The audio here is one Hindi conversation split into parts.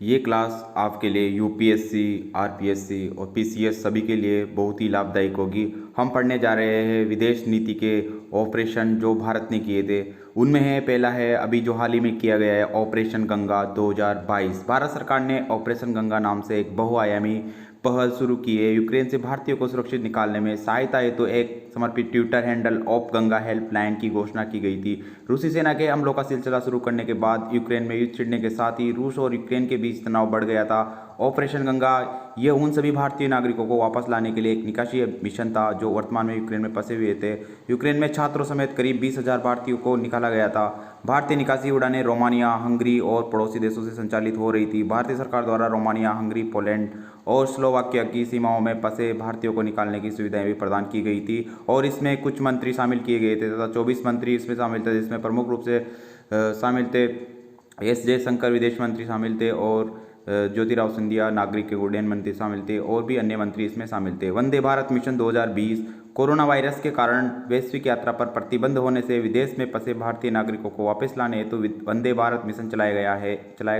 ये क्लास आपके लिए यूपीएससी, आरपीएससी और पीसीएस सभी के लिए बहुत ही लाभदायक होगी। हम पढ़ने जा रहे हैं विदेश नीति के ऑपरेशन जो भारत ने किए थे। उनमें है पहला है अभी जो हाल ही में किया गया है ऑपरेशन गंगा 2022। भारत सरकार ने ऑपरेशन गंगा नाम से एक बहुआयामी पहल शुरू की है। यूक्रेन से भारतीयों को सुरक्षित निकालने में सहायता हेतु एक समर्पित Twitter handle of Ganga helpline की घोषणा की गई थी। रूसी सेना के हमलों का सिलसिला शुरू करने के बाद यूक्रेन में युद्ध छिड़ने के साथ ही रूस और यूक्रेन के बीच तनाव बढ़ गया था। ऑपरेशन गंगा ये उन सभी भारतीय नागरिकों को वापस लाने के लिए एक निकासी मिशन था जो वर्तमान में यूक्रेन में फंसे हुए थे। यूक्रेन में छात्रों समेत करीब 20,000 भारतीयों को निकाला गया था। भारतीय निकासी उड़ानें रोमानिया, हंगरी और पड़ोसी देशों से संचालित हो रही थी। भारतीय सरकार द्वारा रोमानिया, हंगरी, पोलैंड और स्लोवाकिया की सीमाओं में फंसे भारतीयों को निकालने की सुविधाएं भी प्रदान की गई थी और इसमें कुछ मंत्री शामिल किए गए थे तथा 24 मंत्री इसमें शामिल थे, जिसमें प्रमुख रूप से शामिल थे एस जयशंकर विदेश मंत्री शामिल थे और ज्योतिराव सिंधिया नागरिक उड्डयन मंत्री शामिल थे और भी अन्य मंत्री इसमें शामिल थे। Vande Bharat mission 2020 corona virus के कारण वैश्विक यात्रा पर प्रतिबंध होने से विदेश में फंसे भारतीय नागरिकों को वापस लाने हेतु वंदे भारत मिशन चलाया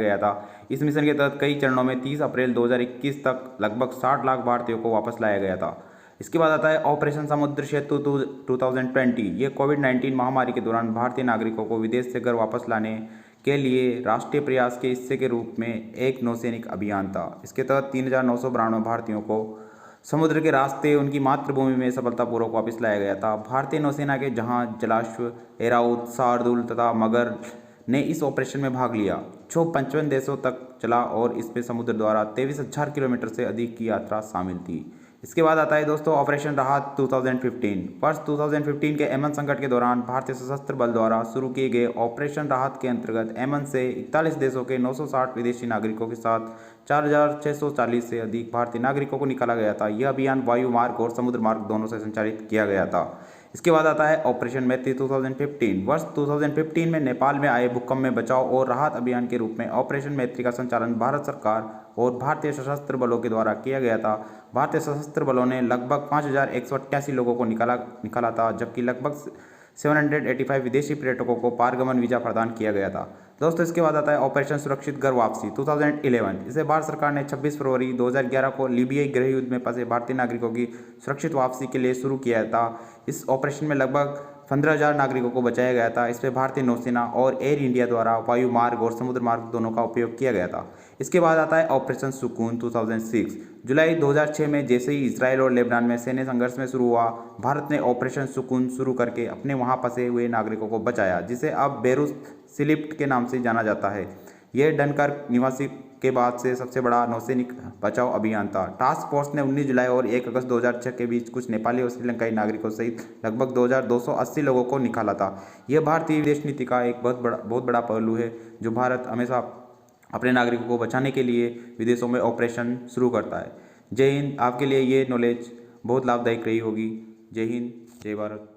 गया था। इस मिशन के तहत कई चरणों में 30 अप्रैल 2021 तक लगभग 60 लाख भारतीयों को वापस लाया गया था। इसके बाद आता है ऑपरेशन समुद्र सेतु 2020। ये कोविड-19 महामारी के दौरान भारतीय नागरिकों को विदेश से घर वापस लाने के लिए राष्ट्रीय प्रयास के हिस्से के रूप में एक नौसैनिक अभियान था। इसके तहत 3,992 भारतीयों को समुद्र के रास्ते उनकी मातृभूमि में सफलतापूर्वक वापस लाया गया था। भारतीय नौसेना के जहाज जलाश्व, एराउत, शार्दुल तथा मगर ने इस ऑपरेशन में भाग लिया जो 55 देशों तक चला और इसमें समुद्र द्वारा 23,000 किलोमीटर से अधिक की यात्रा शामिल थी। इसके बाद आता है दोस्तों ऑपरेशन राहत 2015। वर्ष 2015 के एमन संकट के दौरान भारतीय सशस्त्र बल द्वारा शुरू किए गए ऑपरेशन राहत के अंतर्गत एमन से 41 देशों के 960 विदेशी नागरिकों के साथ 4,640 से अधिक भारतीय नागरिकों को निकाला गया था। यह अभियान वायु मार्ग और समुद्र मार्ग दोनों से संचालित किया गया था। इसके बाद आता है ऑपरेशन मैत्री 2015। वर्ष 2015 में नेपाल में आए भूकंप में बचाव और राहत अभियान के रूप में ऑपरेशन मैत्री का संचालन भारत सरकार और भारतीय सशस्त्र बलों के द्वारा किया गया था। भारतीय सशस्त्र बलों ने लगभग 5,188 लोगों को निकाला था, जबकि लगभग 785 विदेशी पर्यटकों को पारगमन वीजा प्रदान किया गया था। दोस्तों इसके बाद आता है ऑपरेशन सुरक्षित घर वापसी 2011। इसे भारत सरकार ने 26 फरवरी 2011 को लीबियाई गृह युद्ध में फंसे भारतीय नागरिकों की सुरक्षित वापसी के लिए शुरू किया था। इस ऑपरेशन में लगभग 15,000 नागरिकों को बचाया गया था। इसमें भारतीय नौसेना और एयर इंडिया द्वारा वायु मार्ग और समुद्र मार्ग दोनों का उपयोग किया गया था। इसके बाद आता है ऑपरेशन सुकून 2006। जुलाई 2006 में जैसे ही इजराइल और लेबनान में सैन्य संघर्ष में शुरू हुआ, भारत ने ऑपरेशन सुकून शुरू करके अपने वहां फंसे हुए नागरिकों को बचाया, जिसे अब बेरूत सिलिप्ट के नाम से जाना जाता है। यह डनकर्क निवासी के बाद से सबसे बड़ा नौसैनिक बचाव अभियान था। टास्क फोर्स ने 19 जुलाई और 1 अगस्त 2006 के बीच कुछ नेपाली और श्रीलंकाई नागरिकों सहित लगभग 2,280 लोगों को निकाला था। यह भारतीय विदेश नीति का एक बहुत बड़ा पहलू है जो भारत हमेशा अपने नागरिकों को बचाने के लिए विदेशों में ऑपरेशन शुरू करता है। जय हिंद। आपके लिए ये नॉलेज बहुत लाभदायक रही होगी। जय हिंद, जय भारत।